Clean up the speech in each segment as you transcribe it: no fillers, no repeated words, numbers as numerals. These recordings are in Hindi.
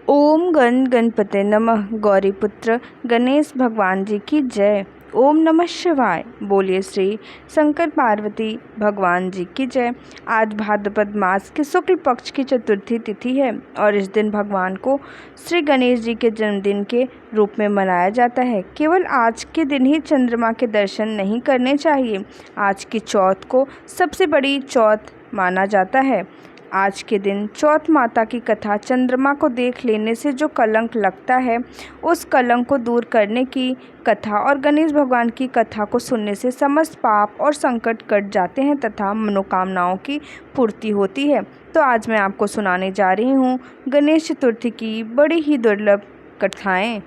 ओम गण गणपते नमः। गौरीपुत्र गणेश भगवान जी की जय। ओम नमः शिवाय। बोलिए श्री शंकर पार्वती भगवान जी की जय। आज भाद्रपद मास के शुक्ल पक्ष की चतुर्थी तिथि है और इस दिन भगवान को श्री गणेश जी के जन्मदिन के रूप में मनाया जाता है। केवल आज के दिन ही चंद्रमा के दर्शन नहीं करने चाहिए। आज की चौथ को सबसे बड़ी चौथ माना जाता है। आज के दिन चौथ माता की कथा चंद्रमा को देख लेने से जो कलंक लगता है उस कलंक को दूर करने की कथा और गणेश भगवान की कथा को सुनने से समस्त पाप और संकट कट जाते हैं तथा मनोकामनाओं की पूर्ति होती है। तो आज मैं आपको सुनाने जा रही हूँ गणेश चतुर्थी की बड़ी ही दुर्लभ कथाएँ।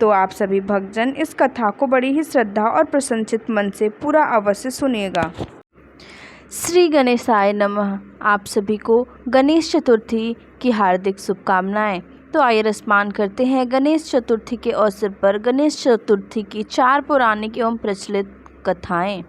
तो आप सभी भक्तजन इस कथा को बड़ी ही श्रद्धा और प्रसन्नचित मन से पूरा अवश्य सुनिएगा। श्री गणेशाय नमः। आप सभी को गणेश चतुर्थी की हार्दिक शुभकामनाएं। तो आइए रसपान करते हैं गणेश चतुर्थी के अवसर पर गणेश चतुर्थी की 4 पौराणिक एवं प्रचलित कथाएं,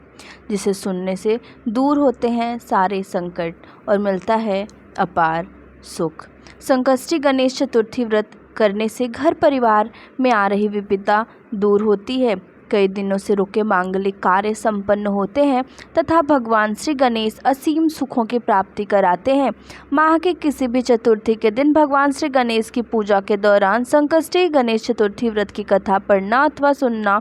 जिसे सुनने से दूर होते हैं सारे संकट और मिलता है अपार सुख। संकष्टी गणेश चतुर्थी व्रत करने से घर परिवार में आ रही विपदा दूर होती है। कई दिनों से रुके मांगलिक कार्य संपन्न होते हैं तथा भगवान श्री गणेश असीम सुखों की प्राप्ति कराते हैं। माह के किसी भी चतुर्थी के दिन भगवान श्री गणेश की पूजा के दौरान संकष्टी गणेश चतुर्थी व्रत की कथा पढ़ना अथवा सुनना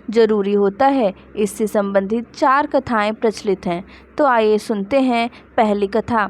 जरूरी होता है। इससे संबंधित 4 कथाएं प्रचलित हैं। तो आइए सुनते हैं पहली कथा।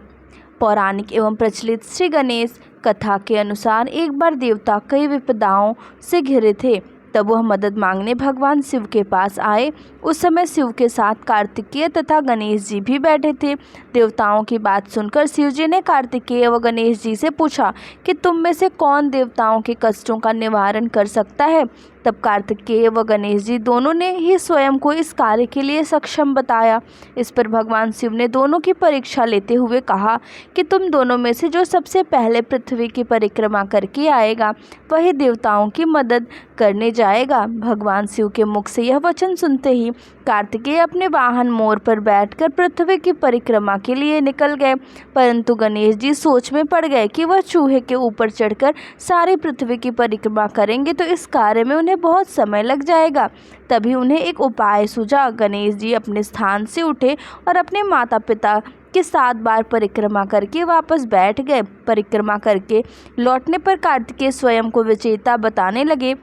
पौराणिक एवं प्रचलित श्री गणेश कथा के अनुसार एक बार देवता कई विपदाओं से घिरे थे। तब वह मदद मांगने भगवान शिव के पास आए। उस समय शिव के साथ कार्तिकेय तथा गणेश जी भी बैठे थे। देवताओं की बात सुनकर शिव जी ने कार्तिकेय व गणेश जी से पूछा कि तुम में से कौन देवताओं के कष्टों का निवारण कर सकता है। तब कार्तिकेय व गणेश जी दोनों ने ही स्वयं को इस कार्य के लिए सक्षम बताया। इस पर भगवान शिव ने दोनों की परीक्षा लेते हुए कहा कि तुम दोनों में से जो सबसे पहले पृथ्वी की परिक्रमा करके आएगा वही देवताओं की मदद करने जाएगा। भगवान शिव के मुख से यह वचन सुनते ही कार्तिकेय अपने वाहन मोर पर बैठकर पृथ्वी की परिक्रमा के लिए निकल गए, परंतु गणेश जी सोच में पड़ गए कि वह चूहे के ऊपर चढ़कर सारी पृथ्वी की परिक्रमा करेंगे तो इस कार्य में उन्हें बहुत समय लग जाएगा। तभी उन्हें एक उपाय सूझा। गणेश जी अपने स्थान से उठे और अपने माता पिता के 7 बार परिक्रमा करके वापस बैठ गए। परिक्रमा करके लौटने पर कार्तिकेय स्वयं को विजेता बताने लगे।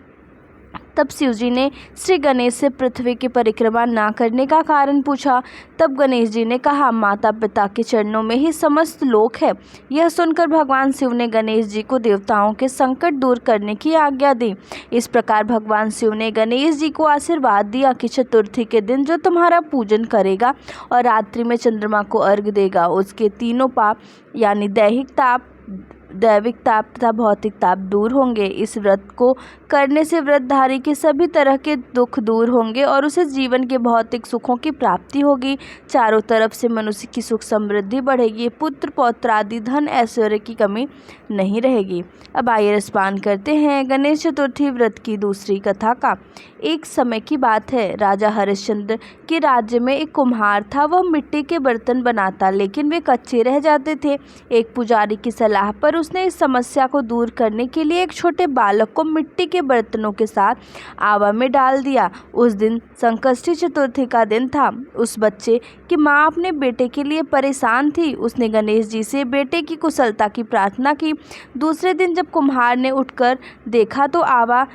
तब शिव जी ने श्री गणेश से पृथ्वी की परिक्रमा ना करने का कारण पूछा। तब गणेश जी ने कहा, माता पिता के चरणों में ही समस्त लोक है। यह सुनकर भगवान शिव ने गणेश जी को देवताओं के संकट दूर करने की आज्ञा दी। इस प्रकार भगवान शिव ने गणेश जी को आशीर्वाद दिया कि चतुर्थी के दिन जो तुम्हारा पूजन करेगा और रात्रि में चंद्रमा को अर्घ्य देगा उसके तीनों पाप यानी दैविक ताप तथा भौतिक ताप दूर होंगे। इस व्रत को करने से व्रतधारी के सभी तरह के दुख दूर होंगे और उसे जीवन के भौतिक सुखों की प्राप्ति होगी। चारों तरफ से मनुष्य की सुख समृद्धि बढ़ेगी। पुत्र पौत्र आदि धन ऐश्वर्य की कमी नहीं रहेगी। अब आइए रसपान करते हैं गणेश चतुर्थी व्रत की दूसरी कथा का। एक समय की बात है, राजा हरिश्चंद्र के राज्य में एक कुम्हार था। वह मिट्टी के बर्तन बनाता लेकिन वे कच्चे रह जाते थे। एक पुजारी की सलाह पर उसने इस समस्या को दूर करने के लिए एक छोटे बालक को मिट्टी के बर्तनों के साथ आवा में डाल दिया। उस दिन संकष्टी चतुर्थी का दिन था। उस बच्चे की माँ अपने बेटे के लिए परेशान थी। उसने गणेश जी से बेटे की कुशलता की प्रार्थना की। दूसरे दिन जब कुम्हार ने उठकर देखा तो आवा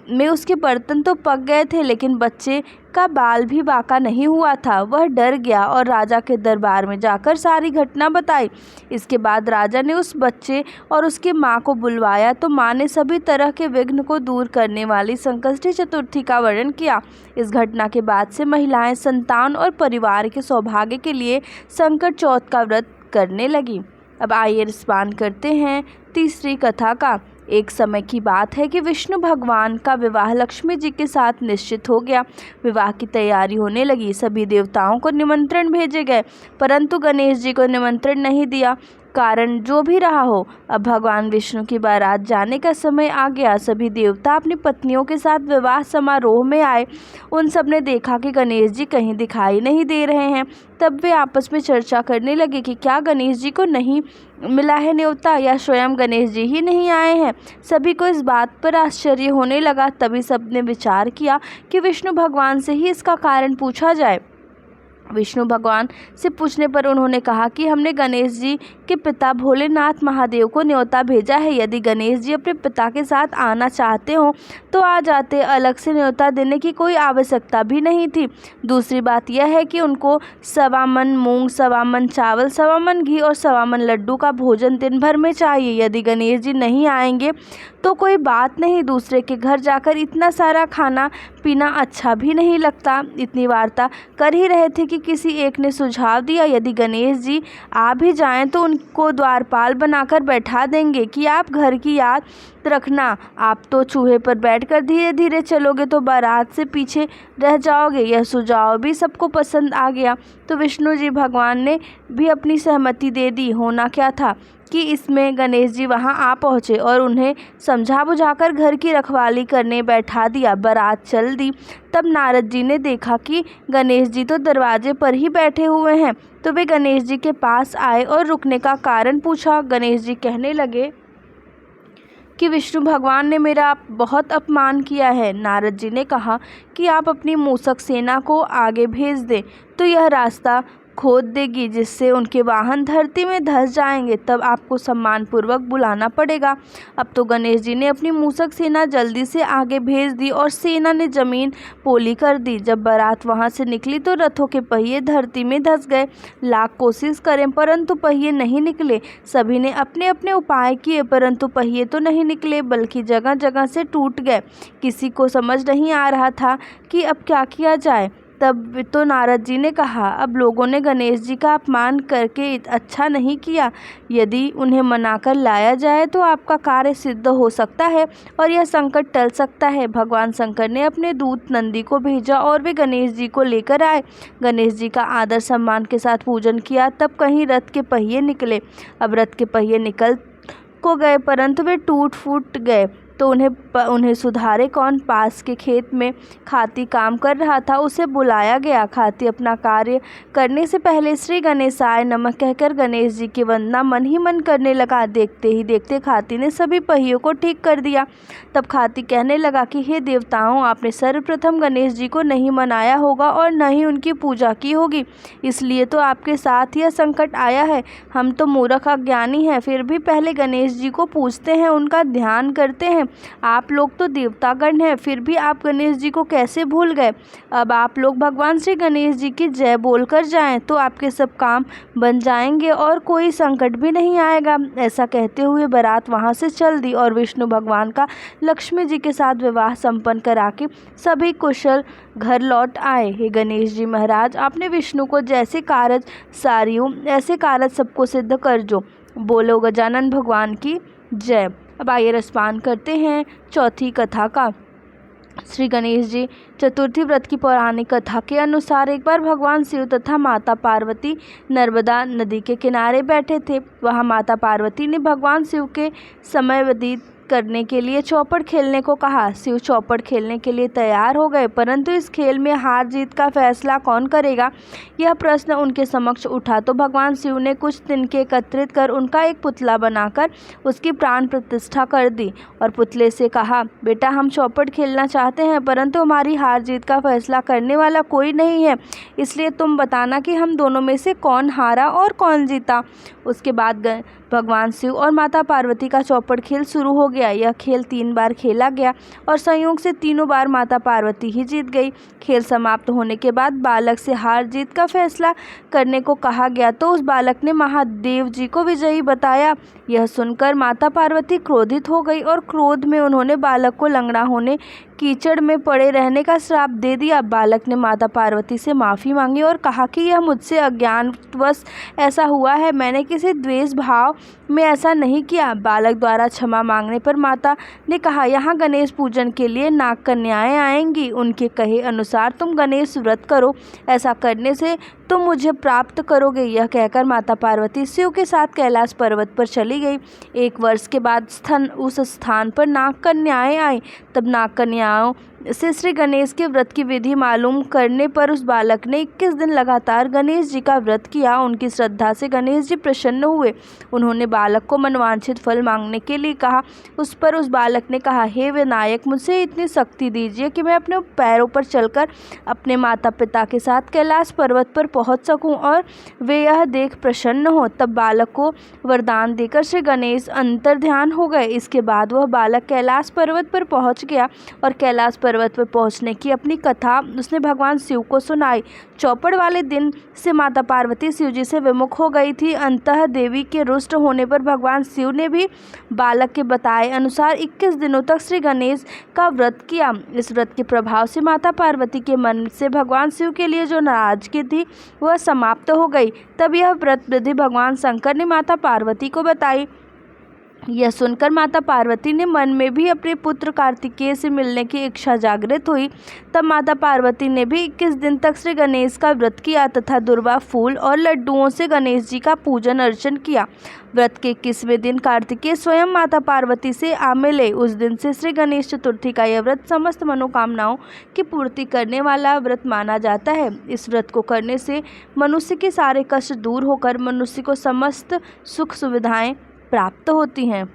में उसके बर्तन तो पक गए थे लेकिन बच्चे का बाल भी बाका नहीं हुआ था। वह डर गया और राजा के दरबार में जाकर सारी घटना बताई। इसके बाद राजा ने उस बच्चे और उसकी माँ को बुलवाया तो माँ ने सभी तरह के विघ्न को दूर करने वाली संकष्टी चतुर्थी का वर्णन किया। इस घटना के बाद से महिलाएं संतान और परिवार के सौभाग्य के लिए संकट चौथ का व्रत करने लगी। अब आइए रसपान करते हैं तीसरी कथा का। एक समय की बात है कि विष्णु भगवान का विवाह लक्ष्मी जी के साथ निश्चित हो गया। विवाह की तैयारी होने लगी। सभी देवताओं को निमंत्रण भेजे गए परंतु गणेश जी को निमंत्रण नहीं दिया। कारण जो भी रहा हो, अब भगवान विष्णु की बारात जाने का समय आ गया। सभी देवता अपनी पत्नियों के साथ विवाह समारोह में आए। उन सब ने देखा कि गणेश जी कहीं दिखाई नहीं दे रहे हैं। तब वे आपस में चर्चा करने लगे कि क्या गणेश जी को नहीं मिला है न्योता, या स्वयं गणेश जी ही नहीं आए हैं। सभी को इस बात पर आश्चर्य होने लगा। तभी सबने विचार किया कि विष्णु भगवान से ही इसका कारण पूछा जाए। विष्णु भगवान से पूछने पर उन्होंने कहा कि हमने गणेश जी के पिता भोलेनाथ महादेव को न्योता भेजा है। यदि गणेश जी अपने पिता के साथ आना चाहते हो तो आ जाते, अलग से न्योता देने की कोई आवश्यकता भी नहीं थी। दूसरी बात यह है कि उनको 1.25 मन मूंग, 1.25 मन चावल, 1.25 मन घी और 1.25 मन लड्डू का भोजन दिन भर में चाहिए। यदि गणेश जी नहीं आएंगे तो कोई बात नहीं, दूसरे के घर जाकर इतना सारा खाना पीना अच्छा भी नहीं लगता। इतनी वार्ता कर ही रहे थे कि किसी एक ने सुझाव दिया, यदि गणेश जी आ भी जाएं तो उनको द्वारपाल बनाकर बैठा देंगे कि आप घर की याद रखना। आप तो चूहे पर बैठकर धीरे धीरे चलोगे तो बारात से पीछे रह जाओगे। यह सुझाव भी सबको पसंद आ गया तो विष्णु जी भगवान ने भी अपनी सहमति दे दी। होना क्या था कि इसमें गणेश जी वहां आ पहुँचे और उन्हें समझा बुझाकर घर की रखवाली करने बैठा दिया। बारात चल दी। तब नारद जी ने देखा कि गणेश जी तो दरवाजे पर ही बैठे हुए हैं, तो वे गणेश जी के पास आए और रुकने का कारण पूछा। गणेश जी कहने लगे कि विष्णु भगवान ने मेरा बहुत अपमान किया है। नारद जी ने कहा कि आप अपनी मूषक सेना को आगे भेज दें तो यह रास्ता खोद देगी, जिससे उनके वाहन धरती में धंस जाएंगे। तब आपको सम्मानपूर्वक बुलाना पड़ेगा। अब तो गणेश जी ने अपनी मूषक सेना जल्दी से आगे भेज दी और सेना ने जमीन पोली कर दी। जब बारात वहां से निकली तो रथों के पहिए धरती में धंस गए। लाख कोशिश करें परंतु पहिए नहीं निकले। सभी ने अपने अपने उपाय किए परंतु पहिए तो नहीं निकले, बल्कि जगह जगह से टूट गए। किसी को समझ नहीं आ रहा था कि अब क्या किया जाए। तब तो नारद जी ने कहा, अब लोगों ने गणेश जी का अपमान करके अच्छा नहीं किया। यदि उन्हें मनाकर लाया जाए तो आपका कार्य सिद्ध हो सकता है और यह संकट टल सकता है। भगवान शंकर ने अपने दूत नंदी को भेजा और वे गणेश जी को लेकर आए। गणेश जी का आदर सम्मान के साथ पूजन किया। तब कहीं रथ के पहिए निकले। अब रथ के पहिए निकल को गए परंतु वे टूट फूट गए तो उन्हें सुधारे कौन। पास के खेत में खाती काम कर रहा था, उसे बुलाया गया। खाती अपना कार्य करने से पहले श्री गणेशाय नमः कहकर गणेश जी की वंदना मन ही मन करने लगा। देखते ही देखते खाती ने सभी पहियों को ठीक कर दिया। तब खाती कहने लगा कि हे देवताओं, आपने सर्वप्रथम गणेश जी को नहीं मनाया होगा और न ही उनकी पूजा की होगी, इसलिए तो आपके साथ यह संकट आया है। हम तो मूर्ख अज्ञानी हैं, फिर भी पहले गणेश जी को पूजते हैं, उनका ध्यान करते हैं। आप लोग तो देवतागण हैं, फिर भी आप गणेश जी को कैसे भूल गए। अब आप लोग भगवान श्री गणेश जी की जय बोलकर जाएं तो आपके सब काम बन जाएंगे और कोई संकट भी नहीं आएगा। ऐसा कहते हुए बारात वहां से चल दी और विष्णु भगवान का लक्ष्मी जी के साथ विवाह संपन्न करा के सभी कुशल घर लौट आए। हे गणेश जी महाराज, आपने विष्णु को जैसे कारज सारियों ऐसे कारज सबको सिद्ध कर जो। बोलो गजानन भगवान की जय। अब आइए रसपान करते हैं चौथी कथा का। श्री गणेश जी चतुर्थी व्रत की पौराणिक कथा के अनुसार एक बार भगवान शिव तथा माता पार्वती नर्मदा नदी के किनारे बैठे थे। वहाँ माता पार्वती ने भगवान शिव के समय व्यतीत करने के लिए चौपड़ खेलने को कहा। शिव चौपड़ खेलने के लिए तैयार हो गए, परंतु इस खेल में हार जीत का फैसला कौन करेगा, यह प्रश्न उनके समक्ष उठा। तो भगवान शिव ने कुछ तिनके एकत्रित कर उनका एक पुतला बनाकर उसकी प्राण प्रतिष्ठा कर दी और पुतले से कहा, बेटा हम चौपड़ खेलना चाहते हैं परंतु हमारी हार जीत का फैसला करने वाला कोई नहीं है, इसलिए तुम बताना कि हम दोनों में से कौन हारा और कौन जीता। उसके बाद भगवान शिव और माता पार्वती का चौपड़ खेल शुरू हो गया। यह खेल 3 बार खेला गया और संयोग से तीनों बार माता पार्वती ही जीत गई। खेल समाप्त होने के बाद बालक से हार जीत का फैसला करने को कहा गया तो उस बालक ने महादेव जी को विजयी बताया। यह सुनकर माता पार्वती क्रोधित हो गई और क्रोध में उन्होंने बालक को लंगड़ा होने, कीचड़ में पड़े रहने का श्राप दे दिया। बालक ने माता पार्वती से माफ़ी मांगी और कहा कि यह मुझसे अज्ञानवश ऐसा हुआ है, मैंने किसी द्वेष भाव में ऐसा नहीं किया। बालक द्वारा क्षमा मांगने पर माता ने कहा, यहाँ गणेश पूजन के लिए नाग कन्याएं आएंगी, उनके कहे अनुसार तुम गणेश व्रत करो। ऐसा करने से तुम मुझे प्राप्त करोगे। यह कहकर माता पार्वती शिव के साथ कैलाश पर्वत पर चली गई। 1 वर्ष के बाद उस स्थान पर नाग कन्याएं आई। तब नाग कन्याओं से श्री गणेश के व्रत की विधि मालूम करने पर उस बालक ने 21 दिन लगातार गणेश जी का व्रत किया। उनकी श्रद्धा से गणेश जी प्रसन्न हुए। उन्होंने बालक को मनवांछित फल मांगने के लिए कहा। उस पर उस बालक ने कहा, हे विनायक, मुझे इतनी शक्ति दीजिए कि मैं अपने पैरों पर चलकर अपने माता पिता के साथ कैलाश पर्वत पर पहुंच सकूं और वे यह देख प्रसन्न हो। तब बालक को वरदान देकर श्री गणेश अंतर्ध्यान हो गए। इसके बाद वह बालक कैलाश पर्वत पर पहुंच गया और कैलाश पर्वत पर पहुंचने की अपनी कथा उसने भगवान शिव को सुनाई। चौपड़ वाले दिन से माता पार्वती शिव जी से विमुख हो गई थी। अंततः देवी के रुष्ट होने पर भगवान शिव ने भी बालक के बताए अनुसार 21 दिनों तक श्री गणेश का व्रत किया। इस व्रत के प्रभाव से माता पार्वती के मन से भगवान शिव के लिए जो नाराजगी थी वह समाप्त हो गई। तब यह व्रत विधि भगवान शंकर ने माता पार्वती को बताई। यह सुनकर माता पार्वती ने मन में भी अपने पुत्र कार्तिकेय से मिलने की इच्छा जागृत हुई। तब माता पार्वती ने भी 21 दिन तक श्री गणेश का व्रत किया तथा दुर्वा फूल और लड्डुओं से गणेश जी का पूजन अर्चन किया। व्रत के 21वें दिन कार्तिकेय स्वयं माता पार्वती से आ मिले। उस दिन से श्री गणेश चतुर्थी का यह व्रत समस्त मनोकामनाओं की पूर्ति करने वाला व्रत माना जाता है। इस व्रत को करने से मनुष्य के सारे कष्ट दूर होकर मनुष्य को समस्त सुख सुविधाएं प्राप्त होती हैं।